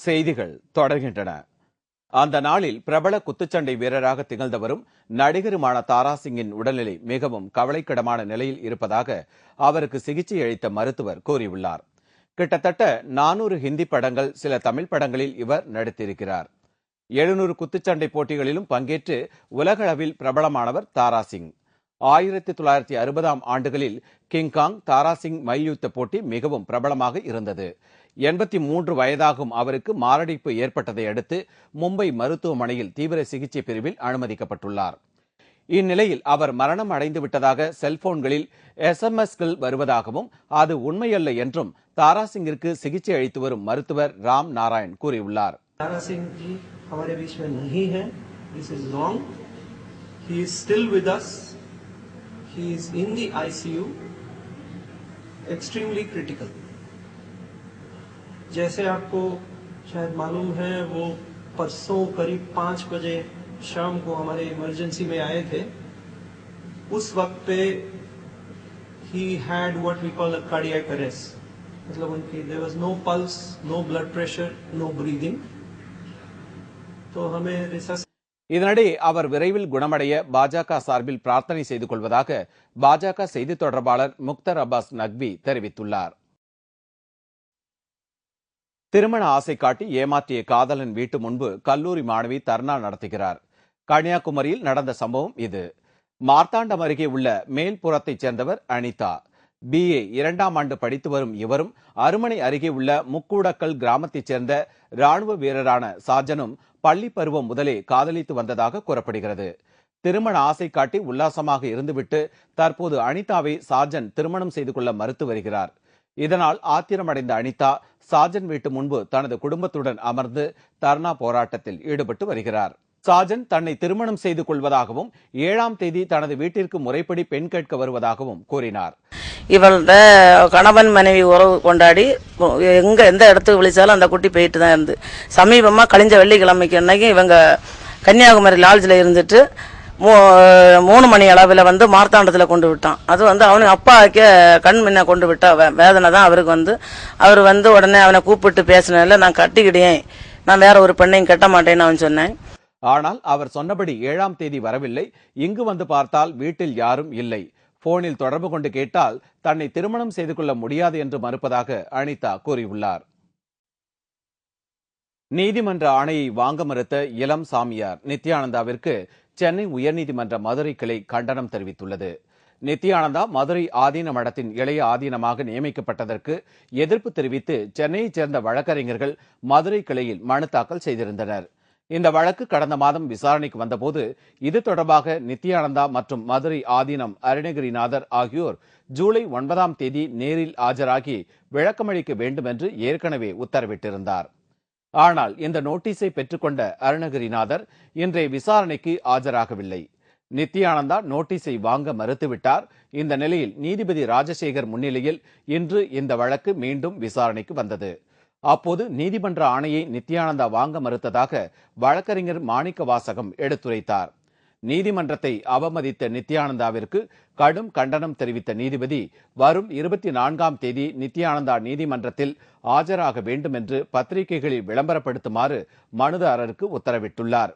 செய்திகள் தொடர்கின்றன. அந்த நாளில் பிரபல குத்துச்சண்டை வீரராக திகழ்ந்தவரும் நடிகருமான தாராசிங்கின் உடல்நிலை மிகவும் கவலைக்கிடமான நிலையில் இருப்பதாக அவருக்கு சிகிச்சை அளித்த மருத்துவர் கூறியுள்ளார். கிட்டத்தட்ட 400 ஹிந்தி படங்கள், சில தமிழ் படங்களில் இவர் நடித்திருக்கிறார். 700 குத்துச்சண்டை போட்டிகளிலும் பங்கேற்று உலகளவில் பிரபலமானவர் தாராசிங். 1960ஆம் ஆண்டுகளில் கிங்காங் தாராசிங் மல்யுத்த போட்டி மிகவும் பிரபலமாக இருந்தது. 83 வயதாகும் அவருக்கு மாரடைப்பு ஏற்பட்டதை அடுத்து மும்பை மருத்துவமனையில் தீவிர சிகிச்சை பிரிவில் அனுமதிக்கப்பட்டுள்ளார். இந்நிலையில் அவர் மரணம் அடைந்து விட்டதாக செல்போன்களில் SMS-கள் வருவதாகவும் அது உண்மையல்ல என்றும் தாராசிங்கிற்கு சிகிச்சை அளித்து வரும் மருத்துவர் ராம் நாராயண் கூறியுள்ளார். He is in the ICU, extremely critical. जैसे आपको शायद मालूम है, वो परसों करीब 5 बजे शाम को हमारे इमरजेंसी में आए थे. उस वक्त पे he had what we call a cardiac arrest. मतलब उनकी there was no pulse, no blood pressure, no breathing. तो हमें रिसर्च இதனிடையே அவர் விரைவில் குணமடைய பாஜக சார்பில் பிரார்த்தனை செய்து கொள்வதாக பாஜக செய்தி தொடர்பாளர் முக்தர் அப்பாஸ் நக்வி தெரிவித்துள்ளார். திருமண ஆசை காட்டி ஏமாற்றிய காதலன் வீட்டு முன்பு கல்லூரி மாணவி தர்ணா நடத்துகிறார். கன்னியாகுமரியில் நடந்த சம்பவம் இது. மார்த்தாண்டம் அருகே உள்ள மேல்புறத்தைச் சேர்ந்தவர் அனிதா. BA 2ஆம் ஆண்டு படித்து வரும் இவரும் அருமனை அருகே உள்ள முக்கூடக்கல் கிராமத்தைச் சேர்ந்த ராணுவ வீரரான சாஜனும் பள்ளி பருவம் முதலே காதலித்து வந்ததாக கூறப்படுகிறது. திருமண ஆசை காட்டி உல்லாசமாக இருந்துவிட்டு தற்போது அனிதாவை சாஜன் திருமணம் செய்து கொள்ள மறுத்து வருகிறார். இதனால் ஆத்திரமடைந்த அனிதா சாஜன் வீட்டு முன்பு தனது குடும்பத்துடன் அமர்ந்து தர்ணா போராட்டத்தில் ஈடுபட்டு வருகிறார். சாஜன் தன்னை திருமணம் செய்து கொள்வதாகவும் 7ஆம் தேதி தனது வீட்டிற்கு முறைப்படி பெண் கேட்க வருவதாகவும் கூறினார். இவள்கிட்ட கணவன் மனைவி உறவு கொண்டாடி எந்த இடத்துக்கு விழிச்சாலும் அந்த குட்டி போயிட்டு தான் இருந்து, சமீபமாக கழிஞ்ச வெள்ளிக்கிழமைக்கு அன்னைக்கு இவங்க கன்னியாகுமரி லாட்ஜில் இருந்துட்டு 3 மணி அளவில் மார்த்தாண்டத்தில் கொண்டு விட்டான். அது அவனுக்கு அப்பாவுக்கே கண் முன்ன கொண்டு விட்ட வேதனை தான் அவருக்கு அவர் உடனே அவனை கூப்பிட்டு பேசினதில்ல, நான் கட்டிக்கிட்டேன், நான் வேற ஒரு பெண்ணையும் கட்ட மாட்டேன்னு அவன் சொன்னேன். ஆனால் அவர் சொன்னபடி 7ஆம் தேதி வரவில்லை. இங்கு வந்து பார்த்தால் வீட்டில் யாரும் இல்லை. போனில் தொடர்பு கொண்டு கேட்டால் தன்னை திருமணம் செய்து கொள்ள முடியாது என்று மறுப்பதாக அனிதா கூறியுள்ளார். நீதிமன்ற ஆணையை வாங்க மறுத்த இளம் சாமியார் நித்யானந்தாவிற்கு சென்னை உயர்நீதிமன்ற மதுரை கிளை கண்டனம் தெரிவித்துள்ளது. நித்யானந்தா மதுரை ஆதீன மடத்தின் இளைய ஆதீனமாக நியமிக்கப்பட்டதற்கு எதிர்ப்பு தெரிவித்து சென்னையைச் சேர்ந்த வழக்கறிஞர்கள் மதுரை கிளையில் மனு தாக்கல் செய்திருந்தனர். இந்த வழக்கு கடந்த மாதம் விசாரணைக்கு வந்தபோது இது தொடர்பாக நித்யானந்தா மற்றும் மதுரை ஆதீனம் அருணகிரிநாதர் ஆகியோர் ஜூலை 9ஆம் தேதி நேரில் ஆஜராகி விளக்கமளிக்க வேண்டும் என்று ஏற்கனவே உத்தரவிட்டிருந்தார். ஆனால் இந்த நோட்டீஸை பெற்றுக்கொண்ட அருணகிரிநாதர் இன்றைய விசாரணைக்கு ஆஜராகவில்லை. நித்யானந்தா நோட்டீஸை வாங்க மறுத்துவிட்டார். இந்த நிலையில் நீதிபதி ராஜசேகர் முன்னிலையில் இன்று இந்த வழக்கு மீண்டும் விசாரணைக்கு வந்தது. அப்போது நீதிமன்ற ஆணையை நித்யானந்தா வாங்க மறுத்ததாக வழக்கறிஞர் மாணிக்க வாசகம் எடுத்துரைத்தார். நீதிமன்றத்தை அவமதித்த நித்யானந்தாவிற்கு கடும் கண்டனம் தெரிவித்த நீதிபதி வரும் 24ஆம் தேதி நித்யானந்தா நீதிமன்றத்தில் ஆஜராக வேண்டும் என்று பத்திரிகைகளில் விளம்பரப்படுத்துமாறு மனுதாரருக்கு உத்தரவிட்டுள்ளார்.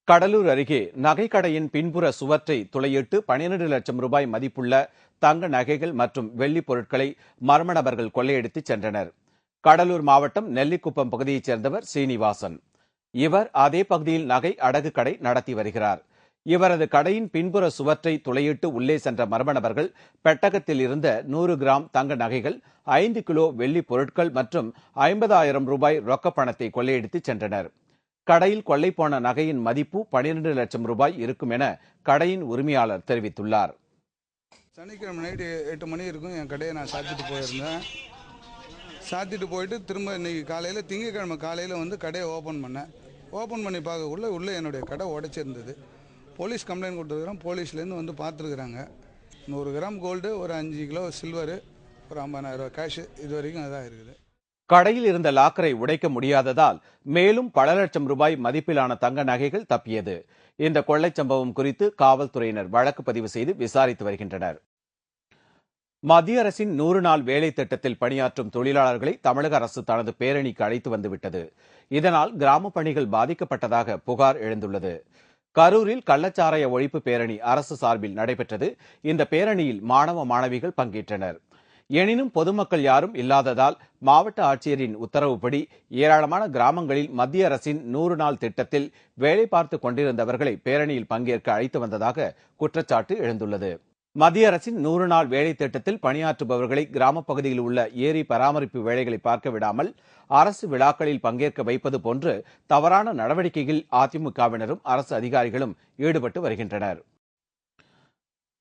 கடலூர் அருகே நகைக்கடையின் பின்புற சுவற்றை துளையிட்டு 12 லட்சம் ரூபாய் மதிப்புள்ள தங்க நகைகள் மற்றும் வெள்ளி பொருட்களை மர்ம நபர்கள் கொள்ளையடித்து சென்றனர். கடலூர் மாவட்டம் நெல்லிக்குப்பம் பகுதியைச் சேர்ந்தவர் சீனிவாசன். இவர் அதே பகுதியில் நகை அடகு கடை நடத்தி வருகிறார். இவரது கடையின் பின்புற சுவற்றை துளையிட்டு உள்ளே சென்ற மர்ம நபர்கள் பெட்டகத்தில் இருந்த 100 கிராம் தங்க நகைகள், 5 கிலோ வெள்ளி பொருட்கள் மற்றும் 50,000 ரூபாய் ரொக்க பணத்தை கொள்ளையடித்து சென்றனர். கடையில் கொள்ளை போன நகையின் மதிப்பு 12 லட்சம் ரூபாய் இருக்கும் என கடையின் உரிமையாளர் தெரிவித்துள்ளார். சனிக்கிழமை நைட்டு 8 மணி இருக்கும். என் கடையை நான் சாத்திட்டு போயிருந்தேன். சாத்திட்டு போயிட்டு திரும்ப இன்னைக்கு காலையில் திங்கக்கிழமை காலையில் கடையை ஓப்பன் பண்ணேன். ஓப்பன் பண்ணி பார்க்கக்குள்ள உள்ளே என்னுடைய கடை உடைச்சிருந்தது. போலீஸ் கம்ப்ளைண்ட் கொடுத்துருக்குறோம். போலீஸ்லேருந்து பார்த்துருக்குறாங்க. 100 கிராம் கோல்டு, ஒரு 5 கிலோ சில்வரு, ஒரு 50,000 ரூபா கேஷு, இது வரைக்கும் அதான் இருக்குது. கடையில் இருந்த லாக்கரை உடைக்க முடியாததால் மேலும் பல லட்சம் ரூபாய் மதிப்பிலான தங்க நகைகள் தப்பியது. இந்த கொள்ளை சம்பவம் குறித்து காவல்துறையினர் வழக்கு பதிவு செய்து விசாரித்து வருகின்றனர். மத்திய அரசின் 100 நாள் வேலை திட்டத்தில் பணியாற்றும் தொழிலாளர்களை தமிழக அரசு தனது பேரணிக்கு அழைத்து வந்துவிட்டது. இதனால் கிராம பணிகள் பாதிக்கப்பட்டதாக புகார் எழுந்துள்ளது. கரூரில் கள்ளச்சாராய ஒழிப்பு பேரணி அரசு சார்பில் நடைபெற்றது. இந்த பேரணியில் மாணவ மாணவிகள் பங்கேற்றனர். எனினும் பொதுமக்கள் யாரும் இல்லாததால் மாவட்ட ஆட்சியரின் உத்தரவுப்படி ஏராளமான கிராமங்களில் மத்திய அரசின் 100 நாள் திட்டத்தில் வேலை பார்த்து கொண்டிருந்தவர்களை பேரணியில் பங்கேற்க அழைத்து வந்ததாக குற்றச்சாட்டு எழுந்துள்ளது. மத்திய அரசின் 100 நாள் வேலை திட்டத்தில் பணியாற்றுபவர்களை கிராமப் பகுதியில் உள்ள ஏரி பராமரிப்பு வேலைகளை பார்க்க விடாமல் அரசு விழாக்களில் பங்கேற்க வைப்பது போன்று தவறான நடவடிக்கையில் அதிமுகவினரும் அரசு அதிகாரிகளும் ஈடுபட்டு வருகின்றனர்.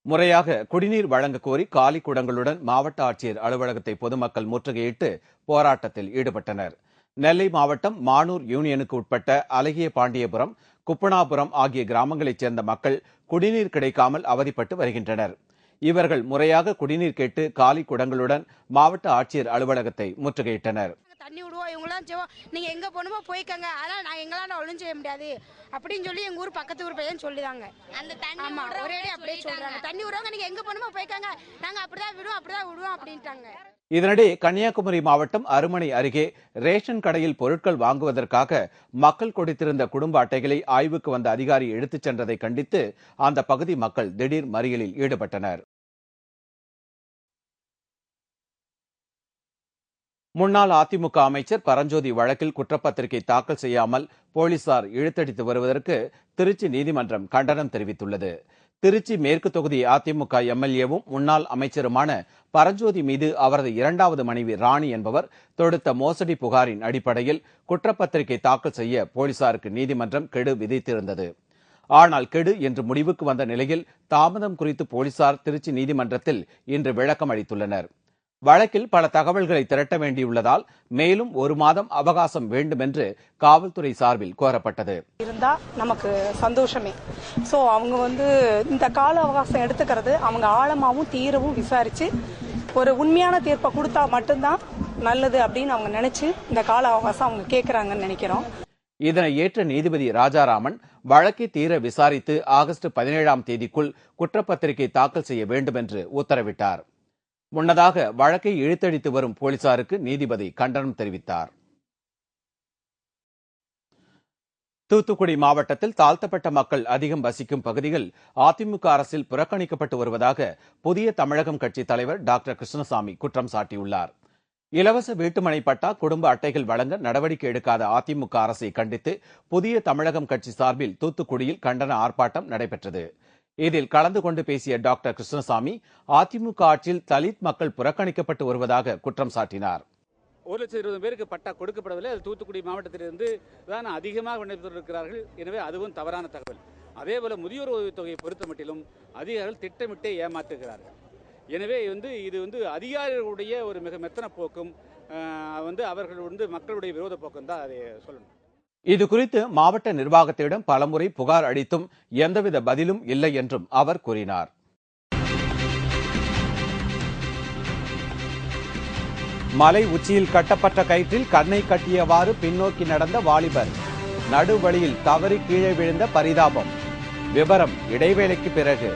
முறையாக குடிநீர் வழங்க கோரி காலி குடங்களுடன் மாவட்ட ஆட்சியர் அலுவலகத்தை பொதுமக்கள் முற்றுகையிட்டு போராட்டத்தில் ஈடுபட்டனர். நெல்லை மாவட்டம் மானூர் யூனியனுக்கு உட்பட்ட அழகிய பாண்டியபுரம், குப்பனாபுரம் ஆகிய கிராமங்களைச் சேர்ந்த மக்கள் குடிநீர் கிடைக்காமல் அவதிப்பட்டு வருகின்றனர். இவர்கள் முறையாக குடிநீர் கேட்டு காலி குடங்களுடன் மாவட்ட ஆட்சியர் அலுவலகத்தை முற்றுகையிட்டனர். தண்ணி விடுவோம், இவங்களாம் செய்வோம், நீங்க எங்க போகணுமோ போய்க்கங்க, அதனால நான் எங்களால ஒன்றும் செய்ய முடியாது அப்படின்னு சொல்லி எங்க ஊர் பக்கத்து ஊர் பையன் சொல்லிதாங்க. அந்த தண்ணி ஆமா ஒரே அப்படியே சொல்றாங்க, தண்ணி விடுவாங்க, நீங்க எங்க போகணுமோ போய்க்கங்க, நாங்க அப்படிதான் விடுவோம் அப்படின்ட்டாங்க. இதனிடையே கன்னியாகுமரி மாவட்டம் அருமனை அருகே ரேஷன் கடையில் பொருட்கள் வாங்குவதற்காக மக்கள் கொடுத்திருந்த குடும்ப அட்டைகளை ஆய்வுக்கு வந்த அதிகாரி எடுத்துச் சென்றதை கண்டித்து அந்த பகுதி மக்கள் திடீர் மறியலில் ஈடுபட்டனர். முன்னாள் அதிமுக அமைச்சர் பரஞ்சோதி வழக்கில் குற்றப்பத்திரிகை தாக்கல் செய்யாமல் போலீசார் இழுத்தடித்து வருவதற்கு திருச்சி நீதிமன்றம் கண்டனம் தெரிவித்துள்ளது. திருச்சி மேற்கு தொகுதி அதிமுக எம்எல்ஏவும் முன்னாள் அமைச்சருமான பரஞ்சோதி மீது அவரது இரண்டாவது மனைவி ராணி என்பவர் தொடுத்த மோசடி புகாரின் அடிப்படையில் குற்றப்பத்திரிகை தாக்கல் செய்ய போலீசாருக்கு நீதிமன்றம் கெடு விதித்திருந்தது. ஆனால் கெடு என்று முடிவுக்கு வந்த நிலையில் தாமதம் குறித்து போலீசார் திருச்சி நீதிமன்றத்தில் இன்று விளக்கம் அளித்துள்ளனர். வழக்கில் பல தகவல்களை திரட்ட வேண்டியுள்ளதால் மேலும் 1 மாதம் அவகாசம் வேண்டும் என்று காவல்துறை சார்பில் கோரப்பட்டது. இருந்தா நமக்கு சந்தோஷமே. சோ அவங்க இந்த கால அவகாசம் எடுத்துக்கிறது அவங்க ஆழமாவும் தீரவும் விசாரிச்சு ஒரு உண்மையான தீர்ப்பை கொடுத்தா மட்டும்தான் நல்லது அப்படின்னு அவங்க நினைச்சு இந்த கால அவகாசம் அவங்க கேட்கறாங்கன்னு நினைக்கிறோம். இதனை ஏற்ற நீதிபதி ராஜாராமன் வழக்கை தீர விசாரித்து ஆகஸ்ட் 17ஆம் தேதிக்குள் குற்றப்பத்திரிகை தாக்கல் செய்ய வேண்டும் என்று உத்தரவிட்டார். முன்னதாக வழக்கை இழுத்தடித்து வரும் போலீசாருக்கு நீதிபதி கண்டனம் தெரிவித்தார். தூத்துக்குடி மாவட்டத்தில் தாழ்த்தப்பட்ட மக்கள் அதிகம் வசிக்கும் பகுதிகள் அதிமுக அரசில் புறக்கணிக்கப்பட்டு வருவதாக புதிய தமிழகம் கட்சி தலைவர் டாக்டர் கிருஷ்ணசாமி குற்றம் சாட்டியுள்ளார். இலவச வீட்டுமனை பட்டா, குடும்ப அட்டைகள் வழங்க நடவடிக்கை எடுக்காத அதிமுக அரசை கண்டித்து புதிய தமிழகம் கட்சி சார்பில் தூத்துக்குடியில் கண்டன ஆர்ப்பாட்டம் நடைபெற்றது. இதில் கலந்து கொண்டு பேசிய டாக்டர் கிருஷ்ணசாமி அதிமுக ஆட்சியில் தலித் மக்கள் புறக்கணிக்கப்பட்டு வருவதாக குற்றம் சாட்டினார். 1,20,000 பேருக்கு பட்டா கொடுக்கப்படவில்லை. அது தூத்துக்குடி மாவட்டத்திலிருந்து தான் அதிகமாக விண்ணப்பித்திருக்கிறார்கள். எனவே அதுவும் தவறான தகவல். அதேபோல முதியோர் உதவித்தொகையை பொறுத்த மட்டிலும் அதிகாரிகள் திட்டமிட்டே ஏமாற்றுகிறார்கள். எனவே இது அதிகாரிகளுடைய ஒரு மிக மெத்தன போக்கும் அவர்கள் மக்களுடைய விரோத போக்கும் தான் அதை சொல்லணும். இதுகுறித்து மாவட்ட நிர்வாகத்திடம் பலமுறை புகார் அளித்தும் எந்தவித பதிலும் இல்லை என்றும் அவர் கூறினார். மலை உச்சியில் கட்டப்பட்ட கயிற்றில் கண்ணை கட்டியவாறு பின்னோக்கி நடந்த வாலிபர் நடுவழியில் தவறி கீழே விழுந்த பரிதாபம். விவரம் இடைவேளைக்கு பிறகு.